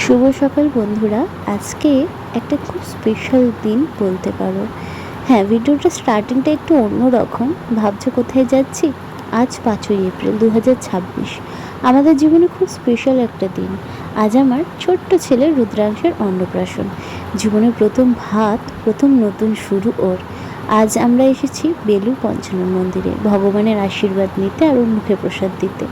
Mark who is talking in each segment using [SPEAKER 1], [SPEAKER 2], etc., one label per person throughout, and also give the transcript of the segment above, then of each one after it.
[SPEAKER 1] শুভ সকাল বন্ধুরা। আজকে একটা খুব স্পেশাল দিন বলতে পারো। হ্যাঁ, ভিডিওটা স্টার্টিংটা একটু অন্যরকম। ভাবছো কোথায় যাচ্ছি? আজ 5ই এপ্রিল 2026। আমাদের জীবনে খুব স্পেশাল একটা দিন। আজ আমার ছোট্ট ছেলে রুদ্রাংশের অন্নপ্রাশন। জীবনের প্রথম ভাত, প্রথম নতুন শুরু ওর। আজ আমরা এসেছি বেলু পঞ্চানন মন্দিরে ভগবানের আশীর্বাদ নিতে আর ওর মুখে প্রসাদ দিতে।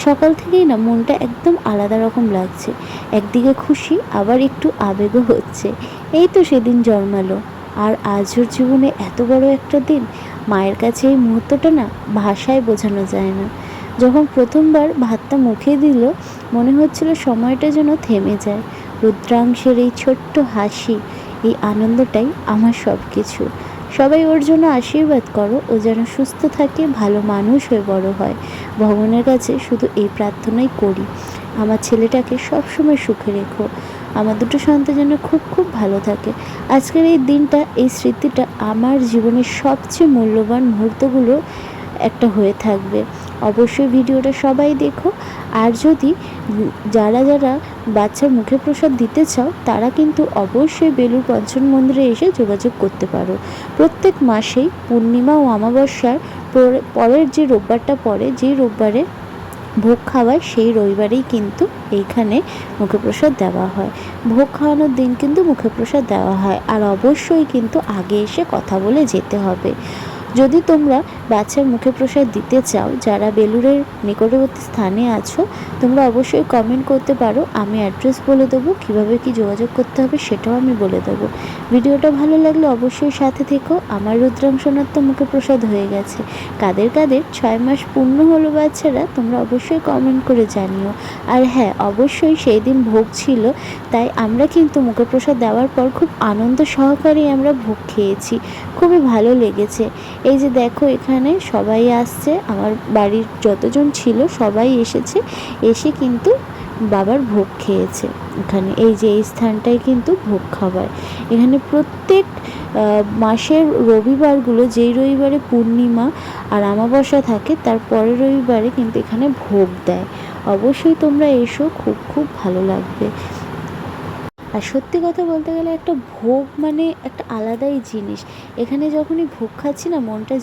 [SPEAKER 1] সকাল থেকেই না মনটা একদম আলাদা রকম লাগছে। একদিকে খুশি, আবার একটু আবেগও হচ্ছে। এই তো সেদিন জন্মালো, আর আজ ওর জীবনে এত বড় একটা দিন। মায়ের কাছে এই মুহূর্তটা না ভাষায় বোঝানো যায় না। যখন প্রথমবার ভাতটা মুখে দিল, মনে হচ্ছিল সময়টা যেন থেমে যায়। রুদ্রাংশের এই ছোট্ট হাসি, এই আনন্দটাই আমার সব কিছু। সবাই ওর জন্য আশীর্বাদ করো, ও যেন সুস্থ থাকে, ভালো মানুষ হয়ে বড় হয়। ভগবানের কাছে শুধু এই প্রার্থনাই করি, আমার ছেলেটাকে সবসময় সুখে রেখো, আমার দুটো সন্তান যেন খুব খুব ভালো থাকে। আজকের এই দিনটা, এই স্মৃতিটা আমার জীবনের সবচেয়ে মূল্যবান মুহূর্তগুলো একটা হয়ে থাকবে। অবশ্যই ভিডিওটা সবাই দেখো। আর যদি যারা যারা বাচ্চার মুখে প্রসাদ দিতে চাও, তারা কিন্তু অবশ্যই বেলুড় পঞ্চানন মন্দিরে এসে যোগাযোগ করতে পারো। প্রত্যেক মাসেই পূর্ণিমা ও অমাবস্যার পরের যে রোববারটা পড়ে, যেই রোববারে ভোগ খাওয়ায়, সেই রবিবারেই কিন্তু এইখানে মুখে প্রসাদ দেওয়া হয়। ভোগ খাওয়ানোর দিন কিন্তু মুখে প্রসাদ দেওয়া হয়। আর অবশ্যই কিন্তু আগে এসে কথা বলে যেতে হবে। যদি তোমরা বাচ্চার মুখে প্রসাদ দিতে চাও, যারা বেলুড়ের নিকটবর্তী স্থানে আছো, তোমরা অবশ্যই কমেন্ট করতে পারো। আমি অ্যাড্রেস বলে দেবো, কীভাবে কী যোগাযোগ করতে হবে সেটাও আমি বলে দেবো। ভিডিওটা ভালো লাগলে অবশ্যই সাথে থেকো। আমার রুদ্রাংশনার তো মুখে প্রসাদ হয়ে গেছে। কাদের কাদের 6 মাস পূর্ণ হলো বাচ্চারা, তোমরা অবশ্যই কমেন্ট করে জানিও। আর হ্যাঁ, অবশ্যই সেই দিন ভোগ ছিল, তাই আমরা কিন্তু মুখে প্রসাদ দেওয়ার পর খুব আনন্দ সহকারেই আমরা ভোগ খেয়েছি। খুবই ভালো লেগেছে। এই যে দেখো, এখানে সবাই আসছে, আমার বাড়ির যতজন ছিল সবাই এসেছে, এসে কিন্তু বাবার ভোগ খেয়েছে। এখানে এই যে এই স্থানটাই কিন্তু ভোগ খাওয়ায়। এখানে প্রত্যেক মাসের রবিবারগুলো, যেই রবিবারে পূর্ণিমা আর অমাবস্যা থাকে, তার পরের রবিবারে কিন্তু এখানে ভোগ দেয়। অবশ্যই তোমরা এসো, খুব খুব ভালো লাগবে। আর সত্যি কথা বলতে গেলে, একটা ভোগ মানে একটা আলাদাই জিনিস। এখানে যখনই ভোগ খাচ্ছি না, মনটা